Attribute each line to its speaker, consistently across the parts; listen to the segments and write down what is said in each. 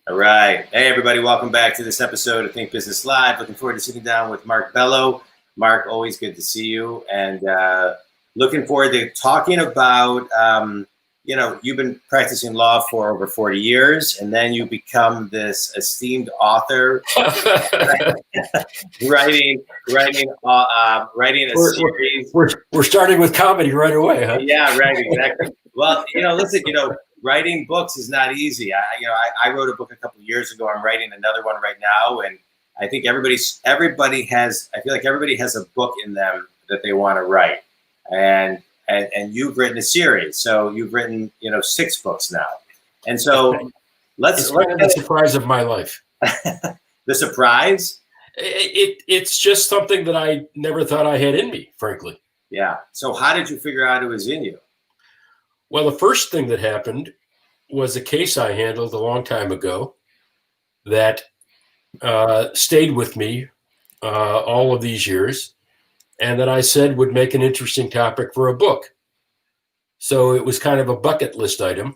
Speaker 1: All right. Hey, everybody. Welcome back to this episode of Think Business Live. Looking forward to sitting down with Mark Bello. Mark, always good to see you. And looking forward to talking about, you've been practicing law for over 40 years, and then you become this esteemed author, writing a series.
Speaker 2: We're starting with comedy right away, huh?
Speaker 1: Yeah, right, exactly. Well, listen, writing books is not easy. I wrote a book a couple of years ago. I'm writing another one right now, and I think everybody has. I feel like everybody has a book in them that they want to write, and you've written a series. So you've written 6 books now, and so let's
Speaker 2: kind of the surprise of my life.
Speaker 1: The surprise.
Speaker 2: It's just something that I never thought I had in me, frankly.
Speaker 1: Yeah. So how did you figure out it was in you?
Speaker 2: Well, the first thing that happened was a case I handled a long time ago that stayed with me all of these years, and that I said would make an interesting topic for a book. So it was kind of a bucket list item.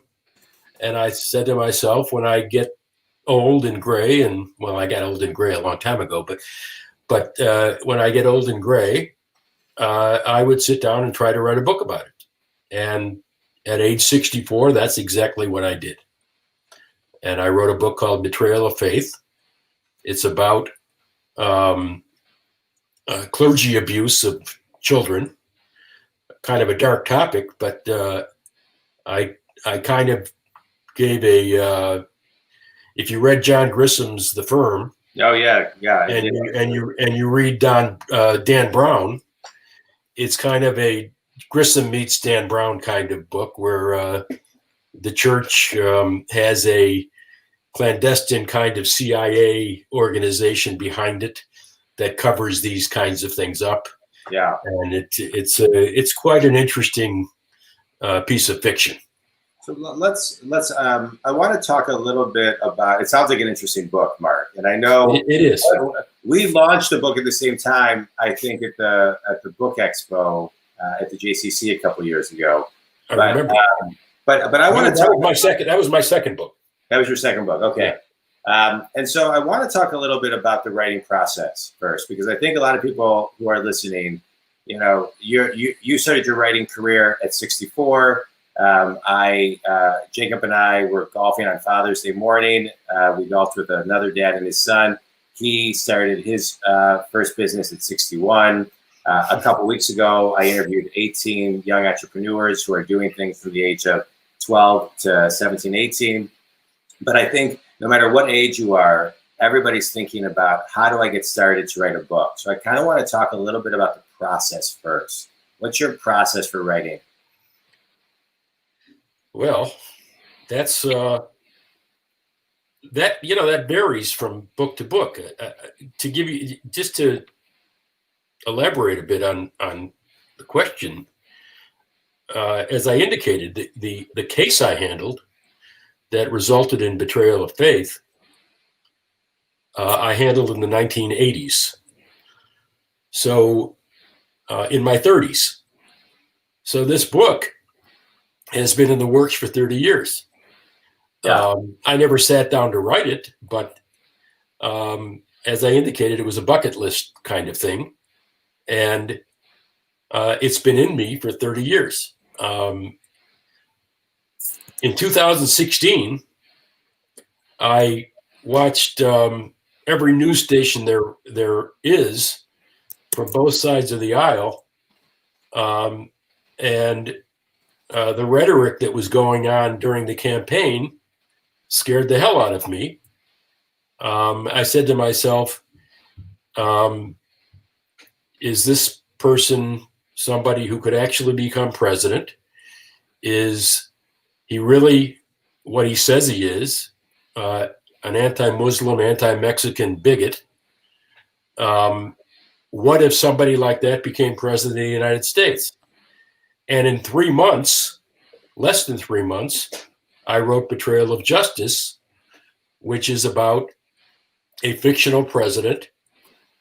Speaker 2: And I said to myself, when I get old and gray, and well, I got old and gray a long time ago, but when I get old and gray, I would sit down and try to write a book about it. And at age 64, that's exactly what I did. And I wrote a book called Betrayal of Faith. It's about clergy abuse of children, kind of a dark topic, but I kind of gave if you read John Grissom's The Firm.
Speaker 1: Oh yeah.
Speaker 2: And you read Dan Brown, it's kind of a Grissom meets Dan Brown kind of book where the church has a clandestine kind of CIA organization behind it that covers these kinds of things up.
Speaker 1: Yeah,
Speaker 2: and it's quite an interesting piece of fiction.
Speaker 1: So let's I want to talk a little bit about. It sounds like an interesting book, Mark, and I know
Speaker 2: it is.
Speaker 1: We launched the book at the same time. I think at the Book Expo at the JCC a couple of years ago.
Speaker 2: I remember.
Speaker 1: But I want to talk.
Speaker 2: That was my second book.
Speaker 1: That was your second book, okay. Yeah. And so I want to talk a little bit about the writing process first, because I think a lot of people who are listening, you started your writing career at 64. Jacob and I were golfing on Father's Day morning. We golfed with another dad and his son. He started his first business at 61. A couple weeks ago, I interviewed 18 young entrepreneurs who are doing things from the age of 12 to 17, 18. But I think no matter what age you are, everybody's thinking about, how do I get started to write a book? So I kind of want to talk a little bit about the process first. What's your process for writing?
Speaker 2: Well, that's that varies from book to book. To give you, just to elaborate a bit on the question, as I indicated, the case I handled that resulted in Betrayal of Faith, I handled in the 1980s. So in my 30s. So this book has been in the works for 30 years.
Speaker 1: Yeah.
Speaker 2: I never sat down to write it, but as I indicated, it was a bucket list kind of thing. And it's been in me for 30 years. In 2016, I watched every news station there is from both sides of the aisle, and the rhetoric that was going on during the campaign scared the hell out of me. I said to myself, is this person somebody who could actually become president? Is he really what he says he is, an anti-Muslim, anti-Mexican bigot? What if somebody like that became president of the United States? And in 3 months, less than 3 months, I wrote Betrayal of Justice, which is about a fictional president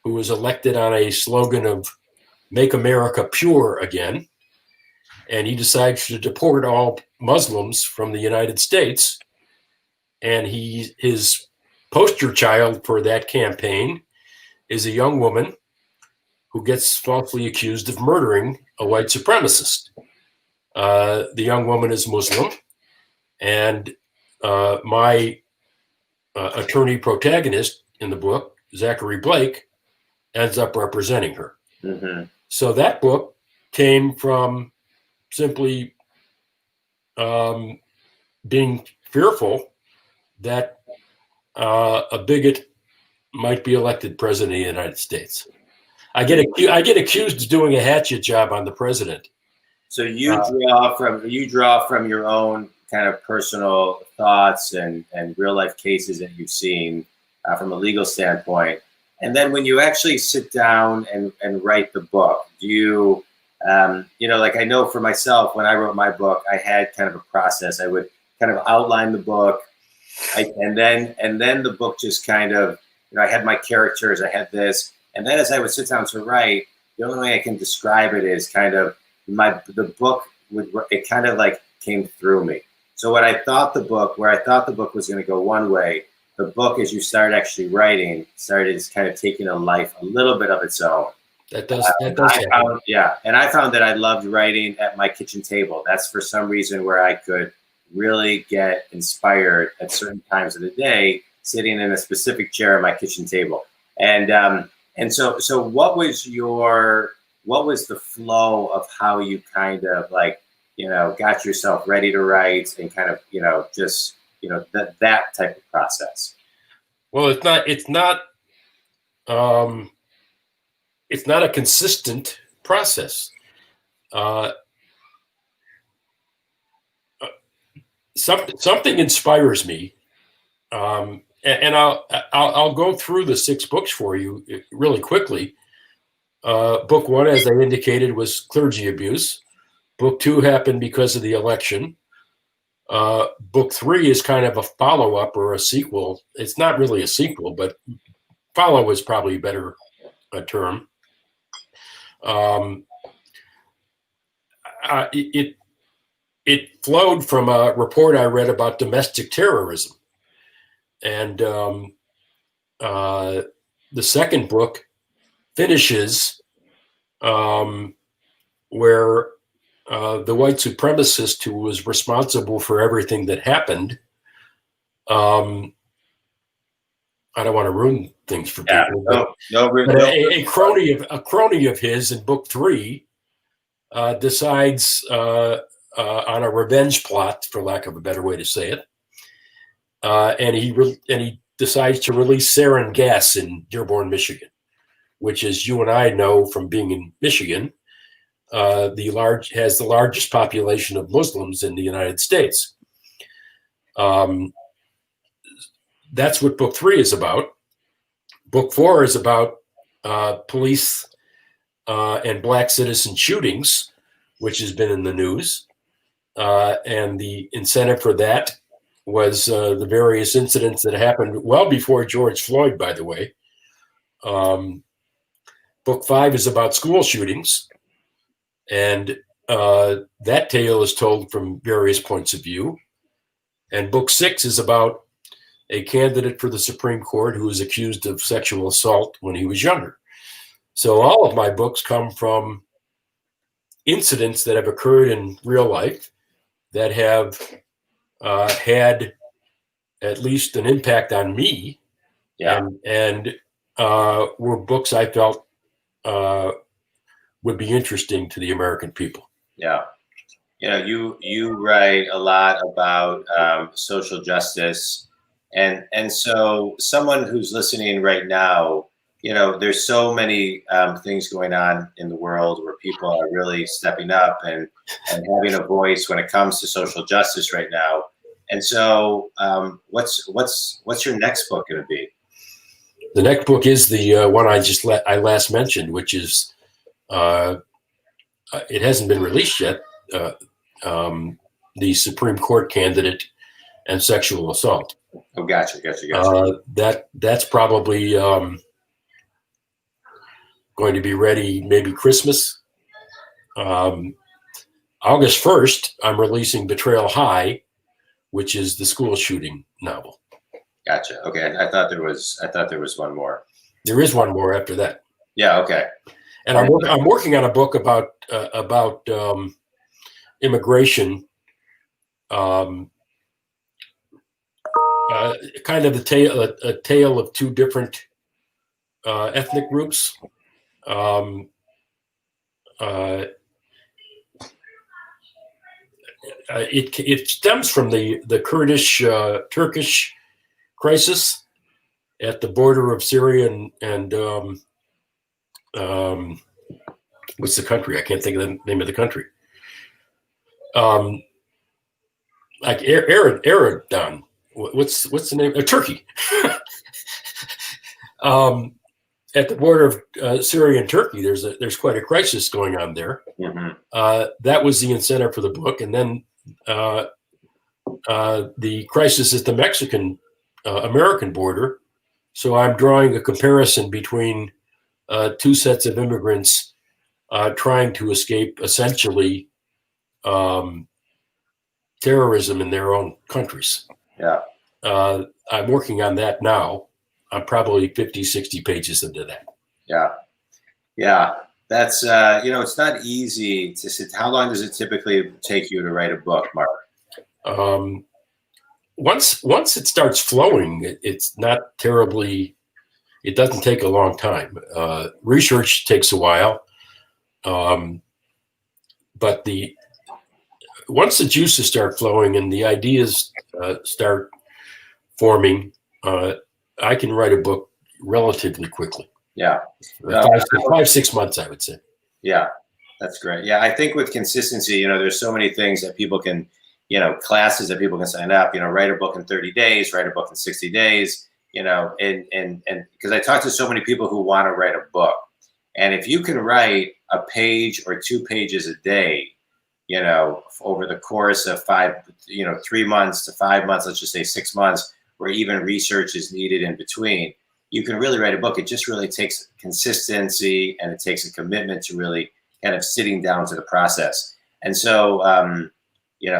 Speaker 2: who was elected on a slogan of "Make America Pure Again." And he decides to deport all Muslims from the United States. and his poster child for that campaign is a young woman who gets falsely accused of murdering a white supremacist. The young woman is Muslim, and my attorney protagonist in the book, Zachery Blake, ends up representing her.
Speaker 1: Mm-hmm.
Speaker 2: So that book came from simply being fearful that a bigot might be elected president of the United States. I get accused of doing a hatchet job on the president.
Speaker 1: So you draw from your own kind of personal thoughts and real life cases that you've seen from a legal standpoint. And then when you actually sit down and write the book, do you, like I know for myself, when I wrote my book, I had kind of a process. I would kind of outline the book, and then the book just kind of, I had my characters, I had this, and then as I would sit down to write, the only way I can describe it is kind of the book it kind of like came through me. So where I thought the book was going to go one way, the book, as you start actually writing, started kind of taking a life a little bit of its own.
Speaker 2: That does happen.
Speaker 1: And I found that I loved writing at my kitchen table. That's for some reason where I could really get inspired at certain times of the day, sitting in a specific chair at my kitchen table. And so what was the flow of how you kind of like, got yourself ready to write and kind of, that type of process?
Speaker 2: Well, it's not a consistent process. Something inspires me, and I'll go through the 6 books for you really quickly. Book 1, as I indicated, was clergy abuse. Book 2 happened because of the election. Book 3 is kind of a follow-up or a sequel. It's not really a sequel, but follow is probably a better term. It flowed from a report I read about domestic terrorism. And the second book finishes where the white supremacist who was responsible for everything that happened, I don't want to ruin things for people, but a crony of his in book 3 decides on a revenge plot, for lack of a better way to say it, and he decides to release sarin gas in Dearborn, Michigan, which, as you and I know from being in Michigan, has the largest population of Muslims in the United States. That's what book 3 is about. Book 4 is about police and black citizen shootings, which has been in the news. And the incentive for that was the various incidents that happened well before George Floyd, by the way. Book 5 is about school shootings. And that tale is told from various points of view. And book 6 is about a candidate for the Supreme Court who was accused of sexual assault when he was younger. So all of my books come from incidents that have occurred in real life that have had at least an impact on me.
Speaker 1: Yeah.
Speaker 2: And were books I felt would be interesting to the American people.
Speaker 1: Yeah. You write a lot about social justice. And so someone who's listening right now, there's so many things going on in the world where people are really stepping up and having a voice when it comes to social justice right now. And so what's your next book going to be?
Speaker 2: The next book is the one I last mentioned, which is it hasn't been released yet. The Supreme Court candidate and sexual assault.
Speaker 1: Oh, gotcha.
Speaker 2: That's probably going to be ready maybe Christmas. August 1st, I'm releasing Betrayal High, which is the school shooting novel.
Speaker 1: Gotcha. Okay, I thought there was one more.
Speaker 2: There is one more after that.
Speaker 1: Yeah. Okay.
Speaker 2: And I'm working on a book about immigration, kind of a tale of two different ethnic groups. It stems from the Kurdish Turkish crisis at the border of Syria and what's the country? I can't think of the name of the country. Like Aradan. What's the name? Turkey. At the border of Syria and Turkey, there's quite a crisis going on there. Mm-hmm. That was the incentive for the book, and then the crisis at the Mexican American border. So I'm drawing a comparison between two sets of immigrants trying to escape essentially terrorism in their own countries.
Speaker 1: Yeah.
Speaker 2: I'm working on that now. I'm probably 50, 60 pages into that.
Speaker 1: Yeah. Yeah. That's, it's not easy to sit. How long does it typically take you to write a book, Mark?
Speaker 2: Once it starts flowing, it's not terribly, it doesn't take a long time. Research takes a while. But once the juices start flowing and the ideas start forming, I can write a book relatively quickly.
Speaker 1: Yeah.
Speaker 2: 5-6 months, I would say.
Speaker 1: Yeah, that's great. Yeah, I think with consistency, there's so many things that people can, classes that people can sign up, write a book in 30 days, write a book in 60 days, and because I talk to so many people who want to write a book. And if you can write a page or 2 pages a day, over the course of 3 months to 5 months, let's just say 6 months, where even research is needed in between, you can really write a book. It just really takes consistency, and it takes a commitment to really kind of sitting down to the process. And so,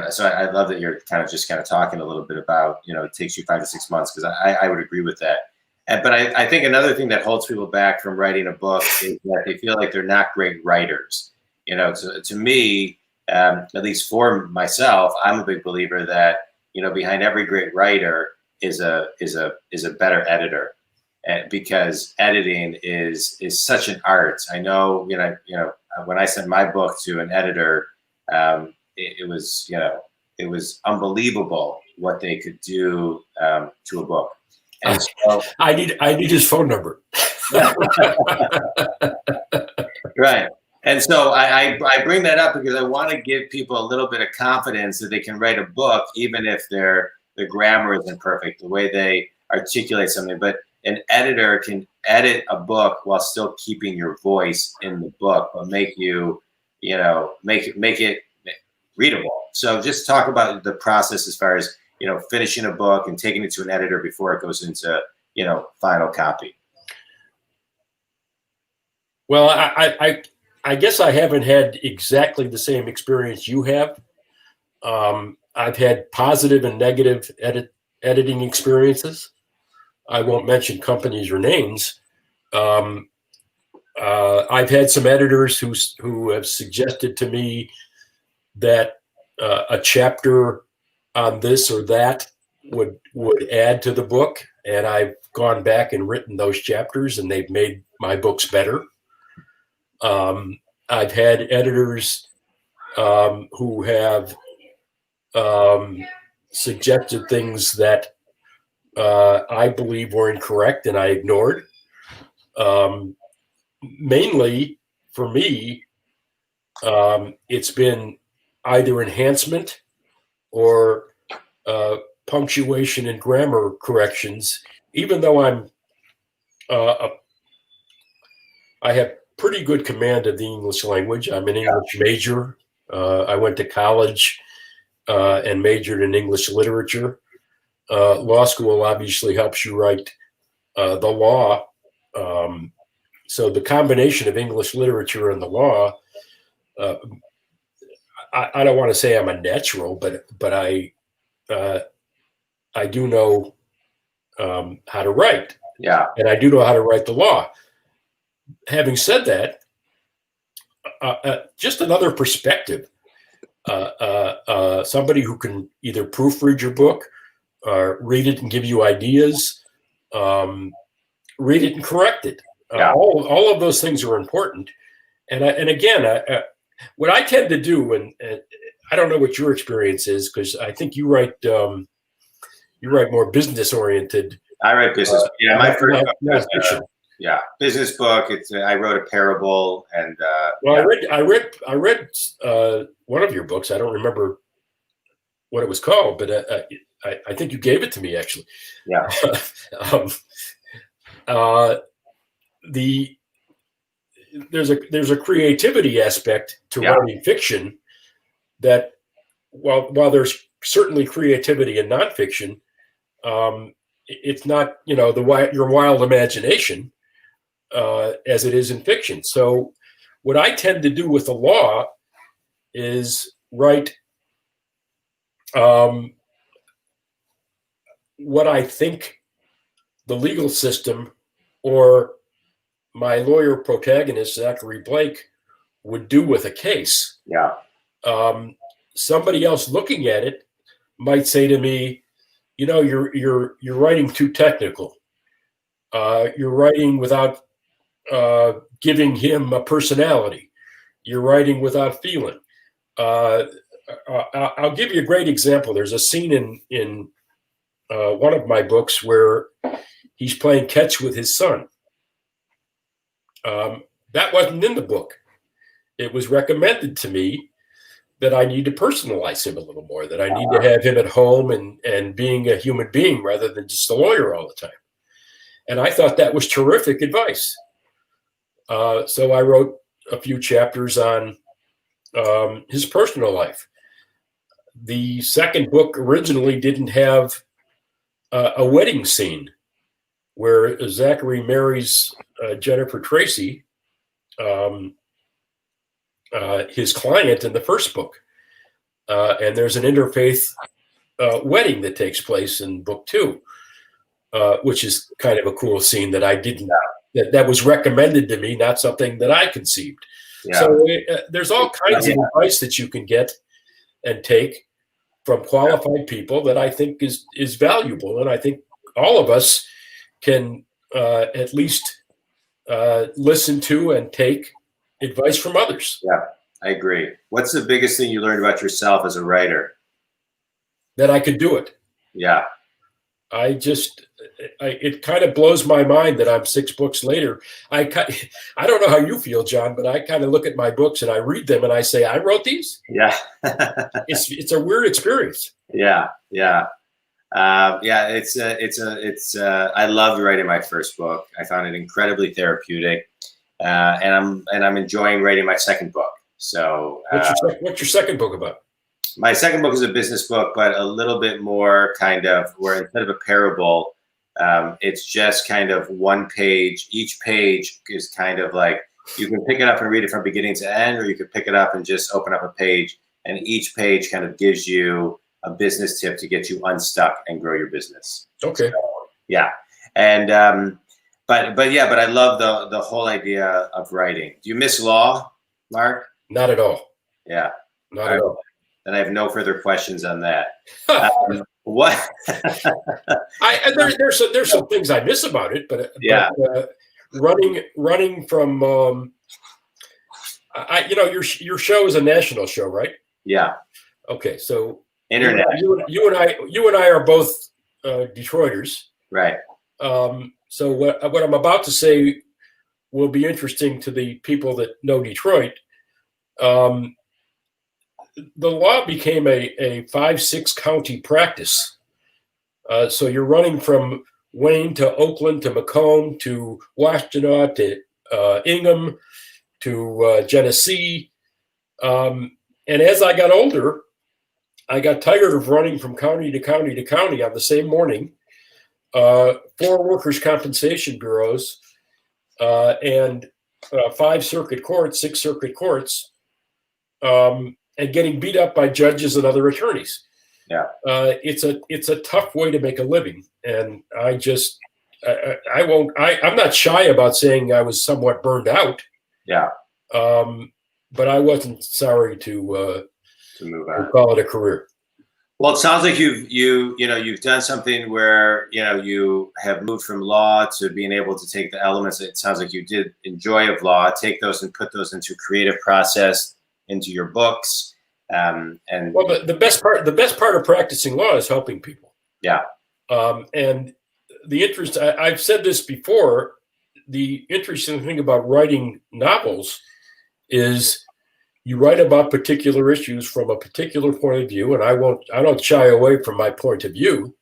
Speaker 1: so I love that you're kind of talking a little bit about, it takes you 5 to 6 months, because I would agree with that. But I think another thing that holds people back from writing a book is that they feel like they're not great writers. To me, at least for myself, I'm a big believer that, behind every great writer is a better editor, because editing is such an art. I know, when I sent my book to an editor, it was unbelievable what they could do to a book. And so,
Speaker 2: I need his phone number.
Speaker 1: Right. And so I bring that up because I want to give people a little bit of confidence that they can write a book, even if the grammar isn't perfect, the way they articulate something. But an editor can edit a book while still keeping your voice in the book, but make it readable. So just talk about the process as far as, finishing a book and taking it to an editor before it goes into, final copy.
Speaker 2: Well, I guess I haven't had exactly the same experience you have. I've had positive and negative editing experiences. I won't mention companies or names. I've had some editors who have suggested to me that a chapter on this or that would add to the book, and I've gone back and written those chapters, and they've made my books better. I've had editors who have suggested things that I believe were incorrect and I ignored. Mainly for me, it's been either enhancement or punctuation and grammar corrections, even though I have pretty good command of the English language. I'm an English major. I went to college and majored in English literature. Law school obviously helps you write the law. So the combination of English literature and the law, I don't want to say I'm a natural, but I I do know how to write.
Speaker 1: Yeah.
Speaker 2: And I do know how to write the law. Having said that, just another perspective. Somebody who can either proofread your book, read it and give you ideas, read it and correct it.
Speaker 1: Yeah.
Speaker 2: All of those things are important. And again, what I tend to do, and I don't know what your experience is, because I think you write more business oriented.
Speaker 1: I write business. Yeah, my first book was
Speaker 2: fiction.
Speaker 1: Business book. I wrote a parable, and
Speaker 2: well, I read one of your books. I don't remember what it was called, but I think you gave it to me actually.
Speaker 1: Yeah.
Speaker 2: There's a creativity aspect to writing fiction that while there's certainly creativity in nonfiction, it's not your wild imagination as it is in fiction. So what I tend to do with the law is write what I think the legal system or my lawyer protagonist, Zachery Blake, would do with a case.
Speaker 1: Yeah.
Speaker 2: Somebody else looking at it might say to me, you're writing too technical. You're writing without giving him a personality. You're writing without feeling. I'll give you a great example. There's a scene in one of my books where he's playing catch with his son. That wasn't in the book. It was recommended to me that I need to personalize him a little more, that I need to have him at home and being a human being rather than just a lawyer all the time. And I thought that was terrific advice. So I wrote a few chapters on his personal life. The second book originally didn't have a wedding scene where Zachery marries Jennifer Tracy, his client in the first book. And there's an interfaith wedding that takes place in book 2, which is kind of a cool scene that I didn't, that was recommended to me, not something that I conceived. Yeah. So there's all kinds of advice that you can get and take from qualified people that I think is valuable. And I think all of us can at least listen to and take advice from others.
Speaker 1: Yeah, I agree. What's the biggest thing you learned about yourself as a writer?
Speaker 2: That I could do it.
Speaker 1: Yeah.
Speaker 2: It kind of blows my mind that I'm 6 books later. I don't know how you feel, John, but I kind of look at my books and I read them and I say, I wrote these?
Speaker 1: Yeah.
Speaker 2: It's a weird experience.
Speaker 1: Yeah. Yeah. I loved writing my first book. I found it incredibly therapeutic. And I'm enjoying writing my second book. So
Speaker 2: what's your second book about?
Speaker 1: My second book is a business book, but a little bit more kind of where instead of a parable, it's just kind of one page. Each page is kind of like, you can pick it up and read it from beginning to end, or you could pick it up and just open up a page, and each page kind of gives you a business tip to get you unstuck and grow your business.
Speaker 2: Okay.
Speaker 1: So, yeah. And, but I love the whole idea of writing. Do you miss law, Mark?
Speaker 2: Not at all.
Speaker 1: Yeah.
Speaker 2: Not at all.
Speaker 1: And I have no further questions on that. What?
Speaker 2: There's some things I miss about it, but running from your show is a national show, right?
Speaker 1: Yeah.
Speaker 2: Okay, so
Speaker 1: international.
Speaker 2: You and I are both Detroiters,
Speaker 1: right?
Speaker 2: So what I'm about to say will be interesting to the people that know Detroit. The law became a 5-6 county practice. So you're running from Wayne to Oakland to Macomb to Washtenaw to Ingham to Genesee. And as I got older, I got tired of running from county to county to county on the same morning. 4 workers' compensation bureaus and 5 circuit courts, 6 circuit courts. And getting beat up by judges and other attorneys.
Speaker 1: Yeah.
Speaker 2: It's a tough way to make a living, and I'm not shy about saying I was somewhat burned out.
Speaker 1: Yeah.
Speaker 2: But I wasn't sorry to
Speaker 1: move on.
Speaker 2: call it a career.
Speaker 1: Well, it sounds like you've done something where you have moved from law to being able to take the elements that it sounds like you did enjoy of law, take those and put those into creative process into your books. And
Speaker 2: well, the best part of practicing law is helping people.
Speaker 1: Yeah.
Speaker 2: And the interest, I've said this before, the interesting thing about writing novels is you write about particular issues from a particular point of view, and I don't shy away from my point of view.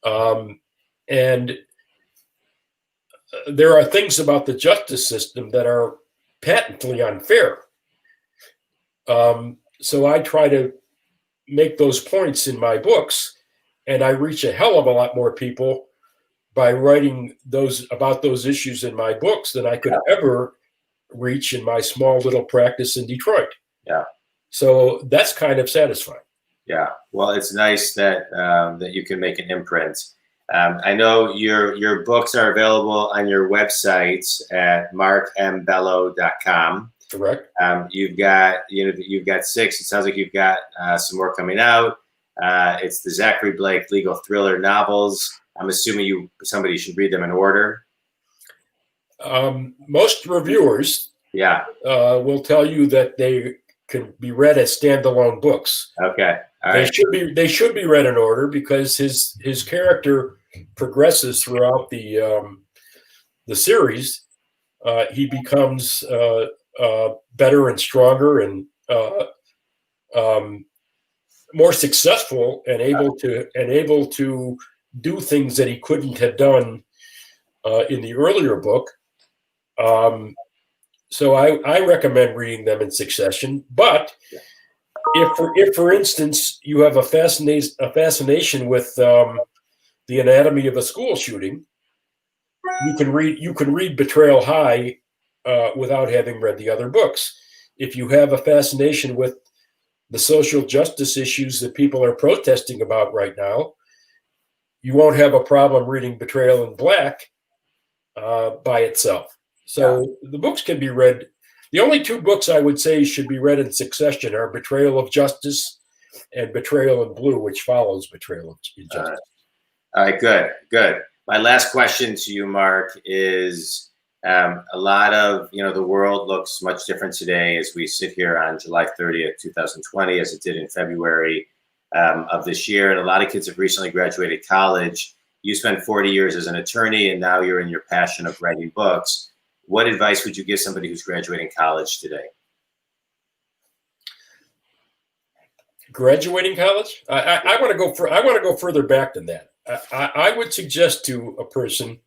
Speaker 2: And there are things about the justice system that are patently unfair. So I try to make those points in my books, and I reach a hell of a lot more people by writing about those issues in my books than I could ever reach in my small little practice in Detroit.
Speaker 1: Yeah.
Speaker 2: So that's kind of satisfying.
Speaker 1: Yeah. Well, it's nice that that you can make an imprint. I know your books are available on your website at markmbello.com.
Speaker 2: Correct.
Speaker 1: You've got 6. It sounds like you've got some more coming out. It's the Zachery Blake legal thriller novels. I'm assuming somebody should read them in order.
Speaker 2: Most reviewers, will tell you that they can be read as standalone books.
Speaker 1: Okay. All right.
Speaker 2: They should be read in order because his character progresses throughout the series. He becomes better and stronger and more successful and able to do things that he couldn't have done in the earlier book. So I recommend reading them in succession. But if for instance you have a fascination with the anatomy of a school shooting, you can read Betrayal High without having read the other books. If you have a fascination with the social justice issues that people are protesting about right now, you won't have a problem reading Betrayal in Black by itself. So the books can be read. The only 2 books I would say should be read in succession are Betrayal of Justice and Betrayal in Blue, which follows Betrayal of Justice.
Speaker 1: All right, good. My last question to you, Mark, is a lot of, the world looks much different today as we sit here on July 30th, 2020, as it did in February of this year. And a lot of kids have recently graduated college. You spent 40 years as an attorney, and now you're in your passion of writing books. What advice would you give somebody who's graduating college today?
Speaker 2: Graduating college? I want to go further back than that. I would suggest to a person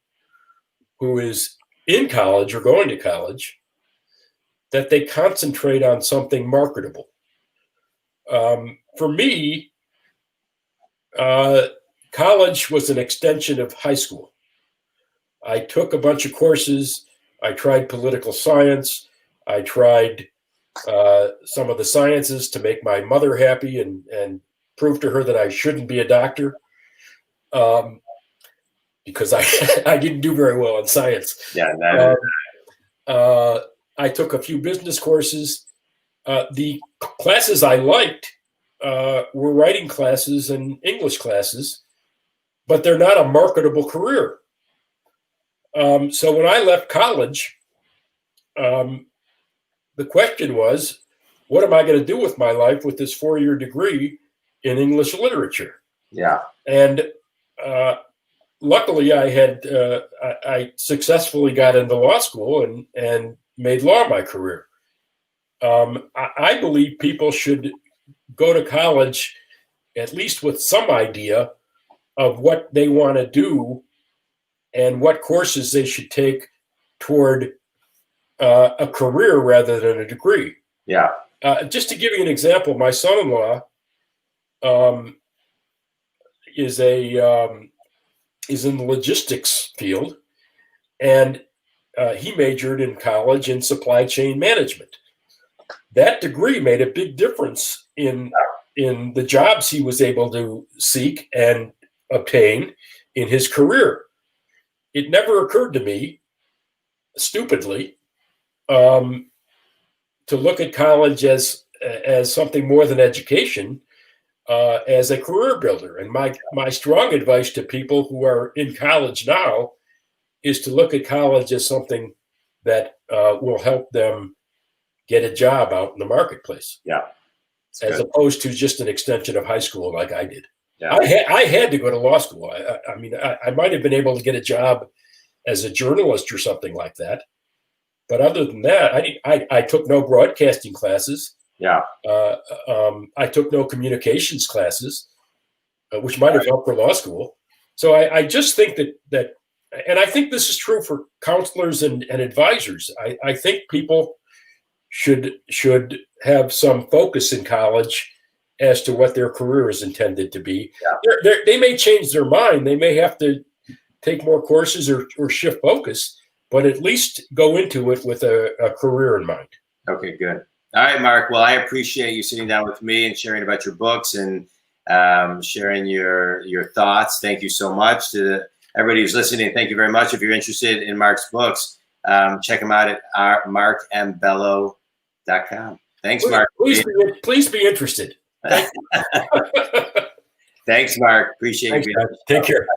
Speaker 2: who is in college or going to college that they concentrate on something marketable. For me, college was an extension of high school. I took a bunch of courses. I tried political science. I tried some of the sciences to make my mother happy and prove to her that I shouldn't be a doctor because I didn't do very well in science.
Speaker 1: Yeah.
Speaker 2: I took a few business courses. The classes I liked were writing classes and English classes, but they're not a marketable career. So when I left college, the question was, what am I going to do with my life with this 4-year degree in English literature?
Speaker 1: Yeah.
Speaker 2: And luckily, I successfully got into law school and made law my career. I believe people should go to college at least with some idea of what they want to do and what courses they should take toward a career rather than a degree.
Speaker 1: Yeah.
Speaker 2: Just to give you an example, my son-in-law is in the logistics field, and he majored in college in supply chain management. That degree made a big difference in in the jobs he was able to seek and obtain in his career. It never occurred to me, stupidly, to look at college as something more than education, as a career builder. And my strong advice to people who are in college now is to look at college as something that will help them get a job out in the marketplace.
Speaker 1: Yeah.
Speaker 2: As opposed to just an extension of high school like I did.
Speaker 1: Yeah.
Speaker 2: I had to go to law school. I mean, I might have been able to get a job as a journalist or something like that. But other than that, I took no broadcasting classes.
Speaker 1: Yeah.
Speaker 2: I took no communications classes, which might have helped for law school. So I just think that, and I think this is true for counselors and advisors. I think people should have some focus in college as to what their career is intended to be. Yeah. They may change their mind. They may have to take more courses or shift focus, but at least go into it with a career in mind.
Speaker 1: Okay, good. All right, Mark. Well, I appreciate you sitting down with me and sharing about your books and sharing your thoughts. Thank you so much to everybody who's listening. Thank you very much. If you're interested in Mark's books, check them out at markmbello.com. Thanks, Mark.
Speaker 2: Please be interested.
Speaker 1: Thanks, Mark. Appreciate you.
Speaker 2: Take care. Bye.